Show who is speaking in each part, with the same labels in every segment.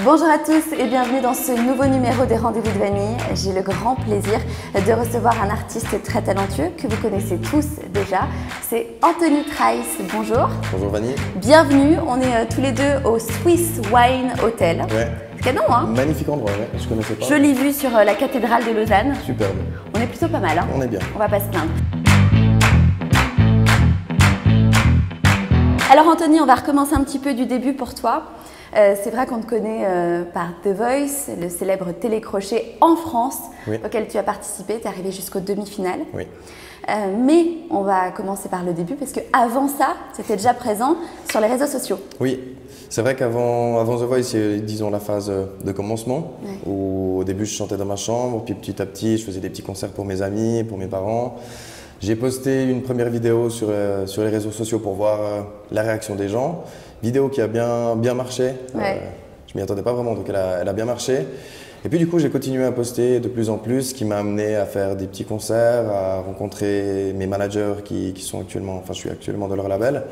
Speaker 1: Bonjour à tous et bienvenue dans ce nouveau numéro des Rendez-vous de Vanille. J'ai le grand plaisir de recevoir un artiste très talentueux que vous connaissez tous déjà. C'est Anthony Trice. Bonjour.
Speaker 2: Bonjour Vanille.
Speaker 1: Bienvenue, on est tous les deux au Swiss Wine Hotel.
Speaker 2: Ouais.
Speaker 1: Canon, hein?
Speaker 2: Magnifique endroit, ouais. Je connaissais pas.
Speaker 1: Jolie vue sur la cathédrale de Lausanne.
Speaker 2: Superbe.
Speaker 1: On est plutôt pas mal, hein?
Speaker 2: On est bien.
Speaker 1: On va pas se plaindre. Alors Anthony, on va recommencer un petit peu du début pour toi. C'est vrai qu'on te connaît par The Voice, le célèbre télécrochet en France,
Speaker 2: oui,
Speaker 1: auquel tu as participé, tu es arrivé jusqu'aux demi-finales.
Speaker 2: Oui.
Speaker 1: Mais on va commencer par le début, parce qu'avant ça, tu étais déjà présent sur les réseaux sociaux.
Speaker 2: Oui, c'est vrai qu'avant The Voice, c'est disons la phase de commencement, ouais, où au début je chantais dans ma chambre, puis petit à petit je faisais des petits concerts pour mes amis, pour mes parents. J'ai posté une première vidéo sur les réseaux sociaux pour voir la réaction des gens. Vidéo qui a bien marché.
Speaker 1: Ouais.
Speaker 2: Je m'y attendais pas vraiment, donc elle a bien marché. Et puis du coup, j'ai continué à poster de plus en plus, ce qui m'a amené à faire des petits concerts, à rencontrer mes managers qui sont actuellement, enfin je suis actuellement dans leur label.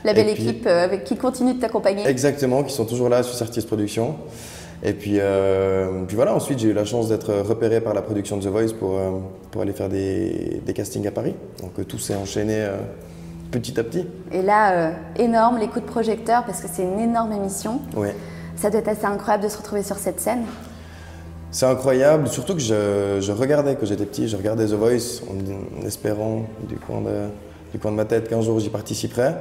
Speaker 1: La belle équipe avec qui continue de t'accompagner.
Speaker 2: Exactement, qui sont toujours là, Swiss Artist Productions. Et puis voilà, ensuite j'ai eu la chance d'être repéré par la production de The Voice pour aller faire des castings à Paris. Donc tout s'est enchaîné petit à petit.
Speaker 1: Et là, énorme, les coups de projecteur, parce que c'est une énorme émission.
Speaker 2: Oui.
Speaker 1: Ça doit être assez incroyable de se retrouver sur cette scène.
Speaker 2: C'est incroyable, surtout que je regardais quand j'étais petit, je regardais The Voice en espérant du coin de ma tête qu'un jour j'y participerais.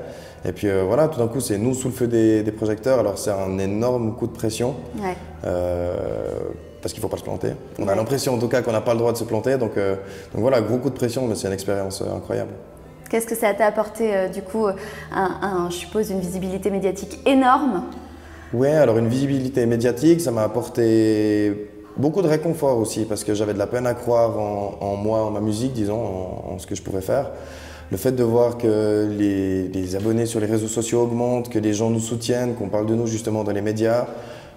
Speaker 2: Et puis voilà, tout d'un coup c'est nous sous le feu des projecteurs, alors c'est un énorme coup de pression. Ouais. Parce qu'il ne faut pas se planter. On a l'impression en tout cas qu'on n'a pas le droit de se planter, donc voilà, gros coup de pression, mais c'est une expérience incroyable.
Speaker 1: Qu'est-ce que ça t'a apporté du coup, je suppose, une visibilité médiatique énorme?
Speaker 2: Oui, alors une visibilité médiatique, ça m'a apporté beaucoup de réconfort aussi, parce que j'avais de la peine à croire en moi, en ma musique, disons, en ce que je pouvais faire. Le fait de voir que les abonnés sur les réseaux sociaux augmentent, que les gens nous soutiennent, qu'on parle de nous justement dans les médias,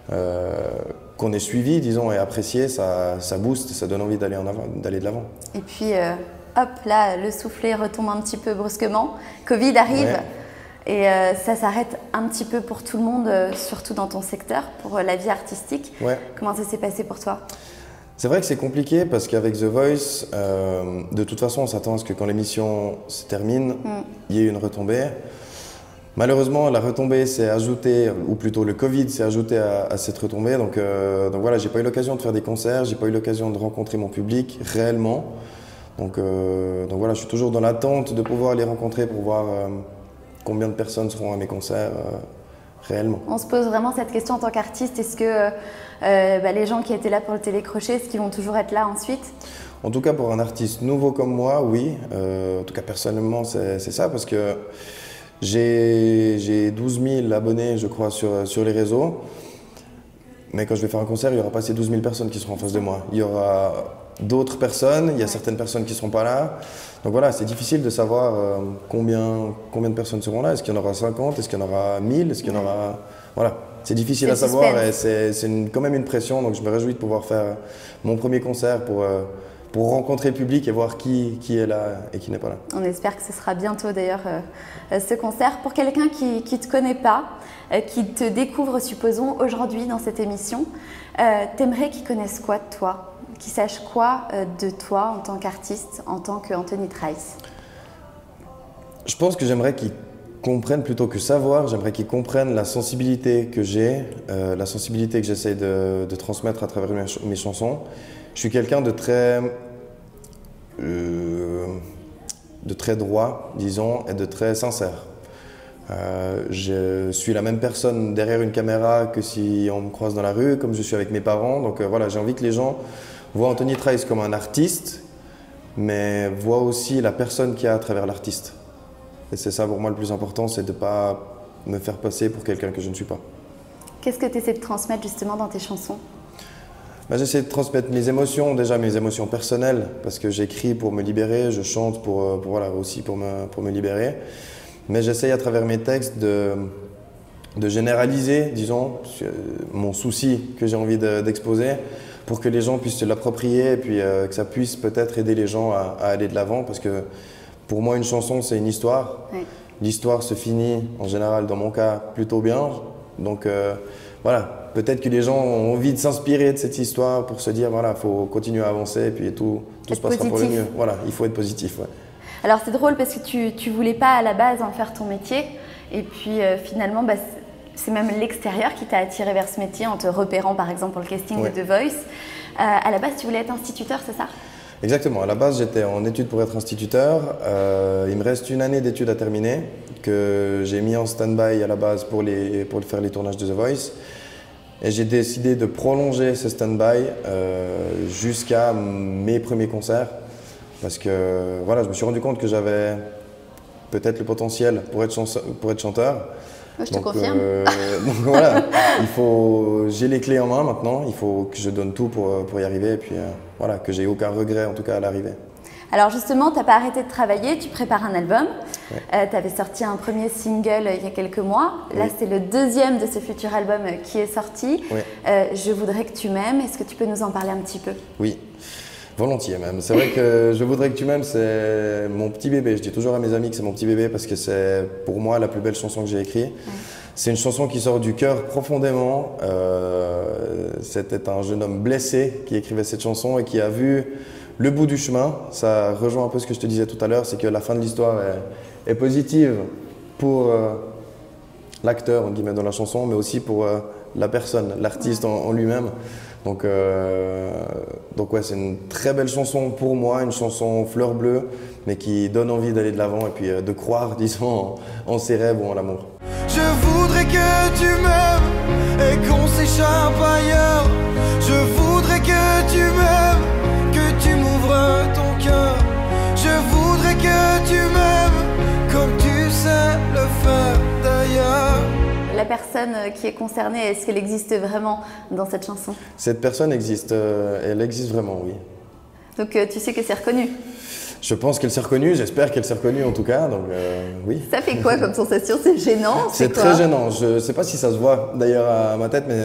Speaker 2: qu'on est suivi, disons, et apprécié, ça booste, ça donne envie d'aller de l'avant.
Speaker 1: Et puis, hop, là, le soufflet retombe un petit peu brusquement. Covid arrive. Ouais. Et ça s'arrête un petit peu pour tout le monde, surtout dans ton secteur, pour la vie artistique. Ouais. Comment ça s'est passé pour toi?
Speaker 2: C'est vrai que c'est compliqué parce qu'avec The Voice, de toute façon, on s'attend à ce que quand l'émission se termine, il y ait une retombée. Malheureusement, la retombée s'est ajoutée, ou plutôt le Covid s'est ajouté à cette retombée. Donc voilà, j'ai pas eu l'occasion de faire des concerts, j'ai pas eu l'occasion de rencontrer mon public réellement. Donc voilà, je suis toujours dans l'attente de pouvoir les rencontrer pour voir combien de personnes seront à mes concerts réellement.
Speaker 1: On se pose vraiment cette question en tant qu'artiste. Est-ce que les gens qui étaient là pour le télécrochet, est-ce qu'ils vont toujours être là ensuite?
Speaker 2: En tout cas, pour un artiste nouveau comme moi, oui. En tout cas, personnellement, c'est ça, parce que j'ai 12 000 abonnés, je crois, sur les réseaux. Mais quand je vais faire un concert, il n'y aura pas ces 12 000 personnes qui seront en face de moi. Il y aura d'autres personnes, il y a certaines personnes qui ne seront pas là. Donc voilà, c'est difficile de savoir combien de personnes seront là. Est-ce qu'il y en aura 50? Est-ce qu'il y en aura 1000? Est-ce qu'il y en aura... Voilà, c'est difficile à savoir et c'est quand même une pression. Donc je me réjouis de pouvoir faire mon premier concert pour rencontrer le public et voir qui est là et qui n'est pas là.
Speaker 1: On espère que ce sera bientôt d'ailleurs ce concert. Pour quelqu'un qui ne te connaît pas, qui te découvre, supposons, aujourd'hui dans cette émission, t'aimerais qu'il connaisse quoi de toi? Qui sache quoi de toi en tant qu'artiste, en tant qu'Anthony Trice?
Speaker 2: Je pense que j'aimerais qu'ils comprennent, plutôt que savoir, j'aimerais qu'ils comprennent la sensibilité que j'ai, la sensibilité que j'essaie de transmettre à travers mes chansons. Je suis quelqu'un de très droit, disons, et de très sincère. Je suis la même personne derrière une caméra que si on me croise dans la rue, comme je suis avec mes parents. Donc voilà, j'ai envie que les gens voient Anthony Trice comme un artiste, mais voient aussi la personne qu'il y a à travers l'artiste. Et c'est ça pour moi le plus important, c'est de ne pas me faire passer pour quelqu'un que je ne suis pas. Qu'est-ce que tu essaies de transmettre justement dans tes chansons? J'essaie de transmettre mes émotions, déjà mes émotions personnelles, parce que j'écris pour me libérer, je chante voilà, aussi pour me libérer. Mais j'essaie à travers mes textes de généraliser, disons, mon souci que j'ai envie d'exposer pour que les gens puissent se l'approprier et puis que ça puisse peut-être aider les gens à aller de l'avant. Parce que pour moi, une chanson, c'est une histoire. Oui. L'histoire se finit, en général, dans mon cas, plutôt bien. Donc voilà, peut-être que les gens ont envie de s'inspirer de cette histoire pour se dire, voilà, il faut continuer à avancer et puis tout se passera pour le mieux. Voilà, il faut être positif. Ouais.
Speaker 1: Alors c'est drôle parce que tu voulais pas à la base en faire ton métier et puis finalement c'est même l'extérieur qui t'a attiré vers ce métier en te repérant par exemple pour le casting de The Voice. À la base tu voulais être instituteur, c'est ça?
Speaker 2: Exactement, à la base j'étais en études pour être instituteur. Il me reste une année d'études à terminer que j'ai mis en stand-by à la base pour faire les tournages de The Voice. Et j'ai décidé de prolonger ce stand-by jusqu'à mes premiers concerts. Parce que voilà, je me suis rendu compte que j'avais peut-être le potentiel pour être chanteur.
Speaker 1: Je te confirme.
Speaker 2: Donc voilà, j'ai les clés en main maintenant, il faut que je donne tout pour y arriver et puis voilà, que j'ai aucun regret en tout cas à l'arrivée.
Speaker 1: Alors justement, tu n'as pas arrêté de travailler, tu prépares un album. Ouais. Tu avais sorti un premier single il y a quelques mois. Là, c'est le deuxième de ce futur album qui est sorti. Oui. Je voudrais que tu m'aimes. Est-ce que tu peux nous en parler un petit peu?
Speaker 2: Oui. Volontiers même. C'est vrai que Je voudrais que tu m'aimes, c'est mon petit bébé. Je dis toujours à mes amis que c'est mon petit bébé parce que c'est pour moi la plus belle chanson que j'ai écrite. Ouais. C'est une chanson qui sort du cœur profondément. C'était un jeune homme blessé qui écrivait cette chanson et qui a vu le bout du chemin. Ça rejoint un peu ce que je te disais tout à l'heure, c'est que la fin de l'histoire est positive pour l'acteur entre guillemets dans la chanson, mais aussi pour la personne, l'artiste en lui-même. Donc ouais, c'est une très belle chanson pour moi, une chanson fleur bleue, mais qui donne envie d'aller de l'avant et puis de croire, disons, en ses rêves ou en l'amour.
Speaker 3: Je voudrais que tu m'aimes et qu'on s'échappe ailleurs. Je voudrais que tu m'aimes, que tu m'ouvres ton cœur. Je voudrais que tu m'aimes comme tu sais le faire d'ailleurs.
Speaker 1: La personne qui est concernée, est-ce qu'elle existe vraiment dans cette chanson?
Speaker 2: Cette personne existe, elle existe vraiment, oui.
Speaker 1: Donc tu sais que c'est reconnu?
Speaker 2: Je pense qu'elle s'est reconnue, j'espère qu'elle s'est reconnue en tout cas, donc oui.
Speaker 1: Ça fait quoi comme sensation? C'est gênant?
Speaker 2: C'est très gênant, je ne sais pas si ça se voit d'ailleurs à ma tête, mais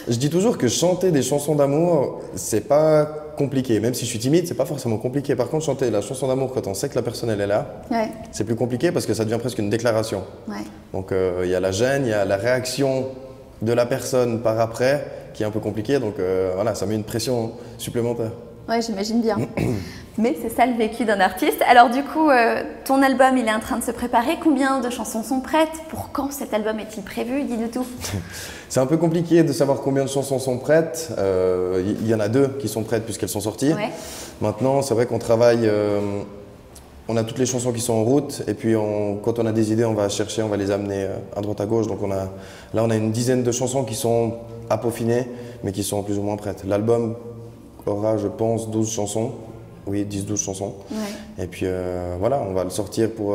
Speaker 2: je dis toujours que chanter des chansons d'amour, c'est pas compliqué. Même si je suis timide, c'est pas forcément compliqué. Par contre, chanter la chanson d'amour quand on sait que la personne elle est là, c'est plus compliqué parce que ça devient presque une déclaration. Donc il y a la gêne, il y a la réaction de la personne par après qui est un peu compliquée. Donc voilà, ça met une pression supplémentaire.
Speaker 1: Ouais, j'imagine bien. Mais c'est ça le vécu d'un artiste. Alors du coup, ton album, il est en train de se préparer. Combien de chansons sont prêtes? Pour quand cet album est-il prévu? Dis-nous tout.
Speaker 2: C'est un peu compliqué de savoir combien de chansons sont prêtes. Il y en a 2 qui sont prêtes puisqu'elles sont sorties. Ouais. Maintenant, c'est vrai qu'on travaille, on a toutes les chansons qui sont en route. Et puis quand on a des idées, on va chercher, on va les amener à droite à gauche. Donc là, on a une dizaine de chansons qui sont à peaufiner, mais qui sont plus ou moins prêtes. L'album aura, je pense, 12 chansons. Oui, 10-12 chansons. Ouais. Et puis voilà, on va le sortir pour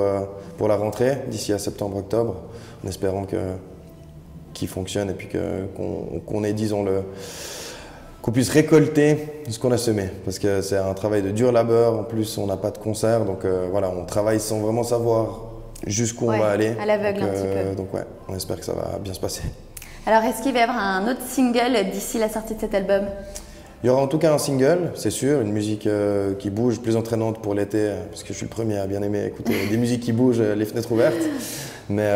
Speaker 2: la rentrée, d'ici à septembre-octobre, en espérant qu'il fonctionne et puis qu'on ait, disons, qu'on puisse récolter ce qu'on a semé. Parce que c'est un travail de dur labeur, en plus on n'a pas de concert, donc voilà, on travaille sans vraiment savoir jusqu'où on va aller.
Speaker 1: À l'aveugle un petit peu.
Speaker 2: Donc ouais, on espère que ça va bien se passer.
Speaker 1: Alors est-ce qu'il va y avoir un autre single d'ici la sortie de cet album?
Speaker 2: Il y aura en tout cas un single, c'est sûr, une musique qui bouge, plus entraînante pour l'été, parce que je suis le premier à bien aimer écouter des musiques qui bougent, les fenêtres ouvertes. Mais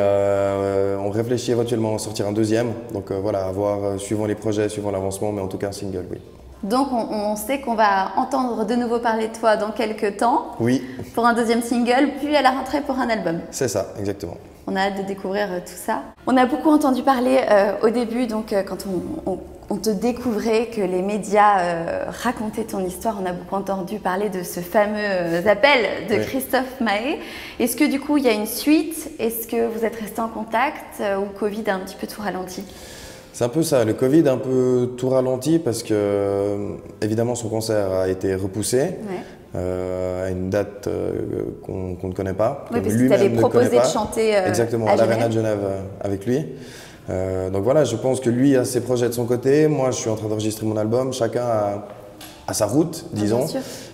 Speaker 2: on réfléchit éventuellement à sortir un deuxième, donc voilà, à voir suivant les projets, suivant l'avancement, mais en tout cas un single, oui.
Speaker 1: Donc on sait qu'on va entendre de nouveau parler de toi dans quelques temps,
Speaker 2: oui,
Speaker 1: pour un deuxième single, puis à la rentrée pour un album.
Speaker 2: C'est ça, exactement.
Speaker 1: On a hâte de découvrir tout ça. On a beaucoup entendu parler au début, donc quand on te découvrait, que les médias racontaient ton histoire, on a beaucoup entendu parler de ce fameux appel de Christophe Mahé. Est-ce que du coup il y a une suite? Est-ce que vous êtes restés en contact ou Covid a un petit peu tout ralenti?
Speaker 2: C'est un peu ça, le Covid a un peu tout ralenti parce que évidemment son concert a été repoussé. À une date qu'on ne connaît pas.
Speaker 1: Oui, parce que tu avais proposé de chanter
Speaker 2: exactement, à l'Arena de Genève avec lui. Donc voilà, je pense que lui a ses projets de son côté, moi je suis en train d'enregistrer mon album, chacun a sa route, disons.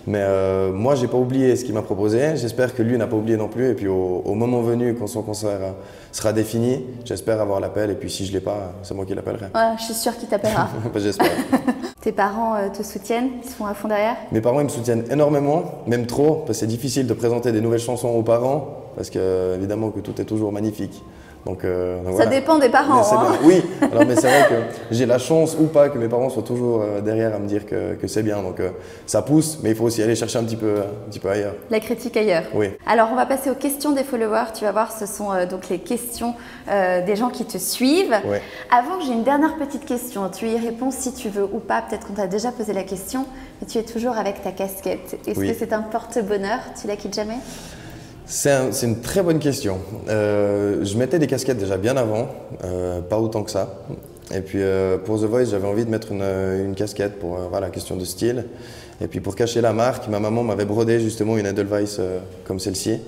Speaker 2: Mais moi j'ai pas oublié ce qu'il m'a proposé, j'espère que lui n'a pas oublié non plus. Et puis au moment venu, quand son concert sera défini, j'espère avoir l'appel. Et puis si je l'ai pas, c'est moi qui l'appellerai.
Speaker 1: Ouais, je suis sûre qu'il t'appellera.
Speaker 2: J'espère.
Speaker 1: Tes parents te soutiennent? Ils sont à fond derrière?
Speaker 2: Mes parents ils me soutiennent énormément, même trop, parce que c'est difficile de présenter des nouvelles chansons aux parents, parce que évidemment que tout est toujours magnifique Donc
Speaker 1: Ça
Speaker 2: voilà.
Speaker 1: dépend des parents. Hein.
Speaker 2: Oui, alors, mais c'est vrai que j'ai la chance ou pas que mes parents soient toujours derrière à me dire que c'est bien. Donc ça pousse, mais il faut aussi aller chercher un petit peu ailleurs.
Speaker 1: La critique ailleurs.
Speaker 2: Oui.
Speaker 1: Alors, on va passer aux questions des followers. Tu vas voir, ce sont donc les questions des gens qui te suivent.
Speaker 2: Ouais.
Speaker 1: Avant, j'ai une dernière petite question. Tu y réponds si tu veux ou pas. Peut-être qu'on t'a déjà posé la question, mais tu es toujours avec ta casquette. Est-ce
Speaker 2: Oui.
Speaker 1: que c'est un porte-bonheur? Tu la quittes jamais?
Speaker 2: C'est une très bonne question. Je mettais des casquettes déjà bien avant, pas autant que ça. Et puis pour The Voice, j'avais envie de mettre une casquette pour voilà, question de style. Et puis pour cacher la marque, ma maman m'avait brodé justement une Edelweiss comme celle-ci.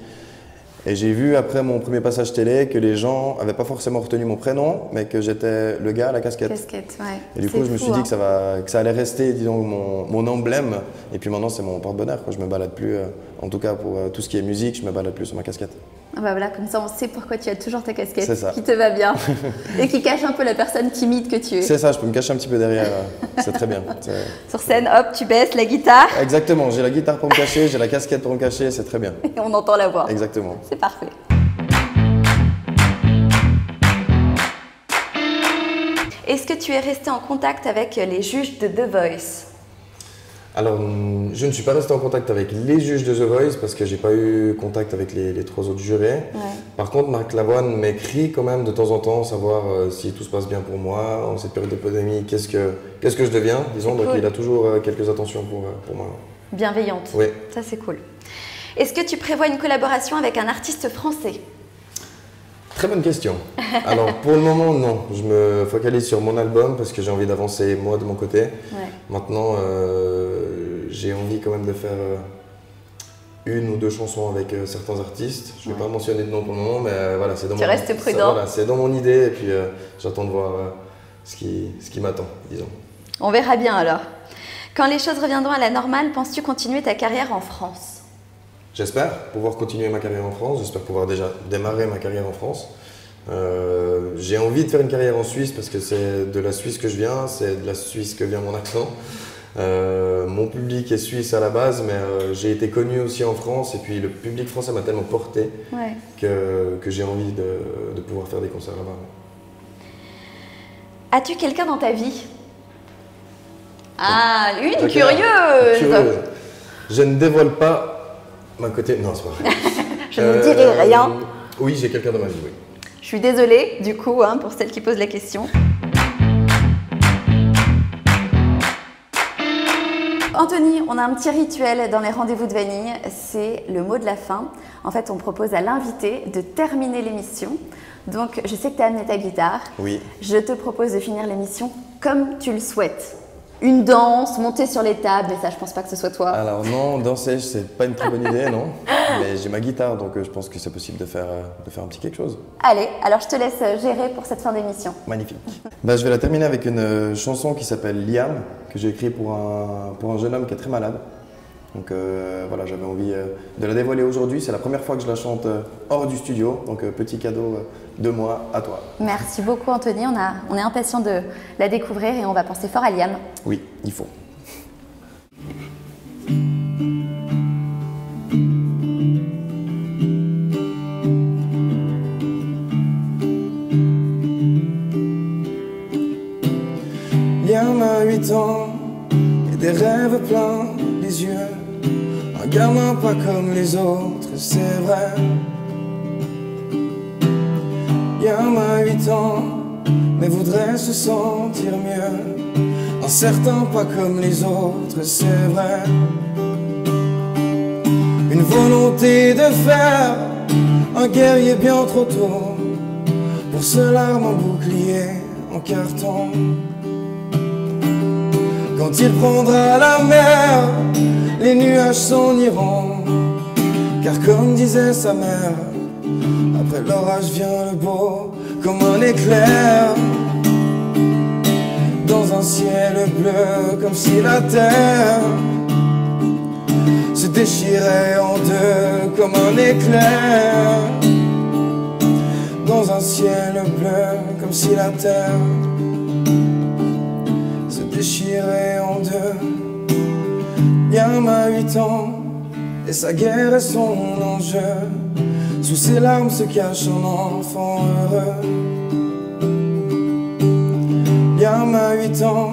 Speaker 2: Et j'ai vu après mon premier passage télé que les gens n'avaient pas forcément retenu mon prénom, mais que j'étais le gars à la casquette.
Speaker 1: Casquette, ouais.
Speaker 2: Et du coup, je me suis dit que ça allait rester, disons, mon emblème. Et puis maintenant, c'est mon porte-bonheur. Je me balade plus, en tout cas pour tout ce qui est musique, je me balade plus sur ma casquette.
Speaker 1: Ah bah voilà, comme ça, on sait pourquoi tu as toujours ta casquette,
Speaker 2: C'est ça.
Speaker 1: qui te va bien et qui cache un peu la personne timide que tu es.
Speaker 2: C'est ça, je peux me cacher un petit peu derrière. C'est très bien.
Speaker 1: Sur scène, hop, tu baisses la guitare
Speaker 2: Exactement, j'ai la guitare pour me cacher, j'ai la casquette pour me cacher, c'est très bien.
Speaker 1: et on entend la voix.
Speaker 2: Exactement.
Speaker 1: C'est parfait. Est-ce que tu es resté en contact avec les juges de The Voice?
Speaker 2: Alors, je ne suis pas resté en contact avec les juges de The Voice parce que j'ai pas eu contact avec les 3 autres jurés.
Speaker 1: Ouais.
Speaker 2: Par contre, Marc Lavoine m'écrit quand même de temps en temps, savoir si tout se passe bien pour moi, en cette période de pandémie, qu'est-ce que je deviens, disons. Donc,
Speaker 1: cool.
Speaker 2: il a toujours quelques attentions pour moi.
Speaker 1: Bienveillante.
Speaker 2: Oui.
Speaker 1: Ça, c'est cool. Est-ce que tu prévois une collaboration avec un artiste français?
Speaker 2: Très bonne question. Alors, pour le moment, non. Je me focalise sur mon album parce que j'ai envie d'avancer moi de mon côté.
Speaker 1: Ouais.
Speaker 2: Maintenant, j'ai envie quand même de faire une ou deux chansons avec certains artistes. Je ne vais pas mentionner de nom pour le moment, mais voilà, c'est dans
Speaker 1: Tu restes prudent.
Speaker 2: Voilà, c'est dans mon idée et puis j'attends de voir ce qui m'attend, disons.
Speaker 1: On verra bien alors. Quand les choses reviendront à la normale, penses-tu continuer ta carrière en France?
Speaker 2: J'espère pouvoir continuer ma carrière en France, j'espère pouvoir déjà démarrer ma carrière en France. J'ai envie de faire une carrière en Suisse parce que c'est de la Suisse que je viens, c'est de la Suisse que vient mon accent. Mon public est suisse à la base, mais j'ai été connu aussi en France et puis le public français m'a tellement porté que j'ai envie de pouvoir faire des concerts là-bas.
Speaker 1: As-tu quelqu'un dans ta vie? Ah, une curieuse.
Speaker 2: Je ne dévoile pas ma côté... Non, c'est pas vrai.
Speaker 1: Je ne dirai rien.
Speaker 2: Oui, j'ai quelqu'un dans ma vie, oui.
Speaker 1: Je suis désolée, du coup, hein, pour celle qui pose la question. Anthony, on a un petit rituel dans les rendez-vous de Vanille, c'est le mot de la fin. En fait, on propose à l'invité de terminer l'émission. Donc, je sais que tu as amené ta guitare.
Speaker 2: Oui.
Speaker 1: Je te propose de finir l'émission comme tu le souhaites. Une danse, monter sur les tables, mais ça, je pense pas que ce soit toi.
Speaker 2: Alors non, danser, c'est pas une très bonne idée, non. Mais j'ai ma guitare, donc je pense que c'est possible de faire un petit quelque chose.
Speaker 1: Allez, alors je te laisse gérer pour cette fin d'émission.
Speaker 2: Magnifique. Je vais la terminer avec une chanson qui s'appelle Liam, que j'ai écrite pour un jeune homme qui est très malade. Donc voilà, j'avais envie de la dévoiler aujourd'hui. C'est la première fois que je la chante hors du studio, donc petit cadeau de moi à toi.
Speaker 1: Merci beaucoup Anthony, on est impatient de la découvrir et on va penser fort à Liam.
Speaker 2: Oui, il faut.
Speaker 3: Liam a 8 ans et des rêves plein les yeux. Un gamin pas comme les autres, c'est vrai. Liam a 8 ans, mais voudrait se sentir mieux. Incertain pas comme les autres, c'est vrai. Une volonté de faire un guerrier bien trop tôt. Pour se l'arme en bouclier, en carton. Quand il prendra la mer, les nuages s'en iront. Car comme disait sa mère, après l'orage vient le beau, comme un éclair. Dans un ciel bleu, comme si la terre se déchirait en deux, comme un éclair. Dans un ciel bleu, comme si la terre se déchirait en deux. Liam a 8 ans, et sa guerre est son enjeu. Sous ses larmes se cache un enfant heureux. Liam a 8 ans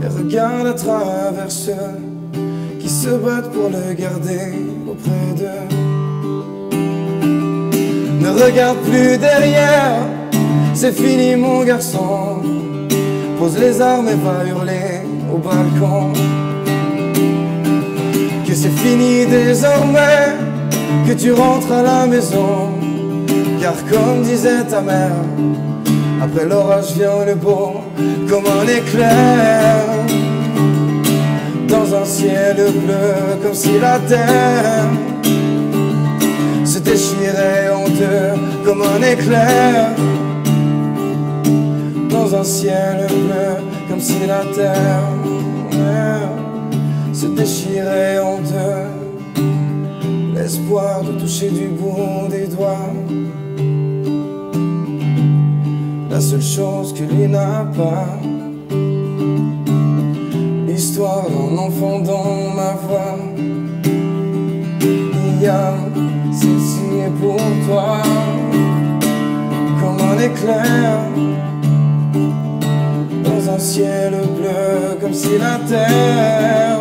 Speaker 3: et regarde à travers ceux qui se battent pour le garder auprès d'eux. Ne regarde plus derrière, c'est fini mon garçon. Pose les armes et va hurler au balcon que c'est fini désormais, que tu rentres à la maison. Car comme disait ta mère, après l'orage vient le beau comme un éclair. Dans un ciel bleu, comme si la terre se déchirait en deux comme un éclair. Dans un ciel bleu, comme si la terre se déchirait en deux. L'espoir de toucher du bout des doigts la seule chose que lui n'a pas. L'histoire d'un enfant dans ma voix. Liam, celle-ci est pour toi, comme un éclair. Dans un ciel bleu, comme si la terre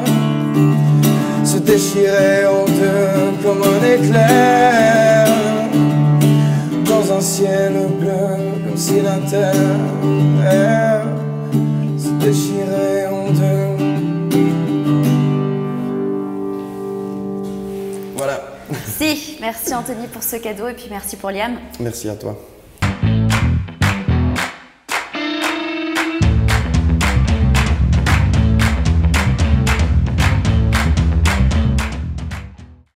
Speaker 3: se déchirait en deux, comme un éclair. Dans un ciel bleu, comme si la terre se déchirait en deux. Voilà.
Speaker 1: Merci Anthony pour ce cadeau et puis merci pour Liam.
Speaker 2: Merci à toi.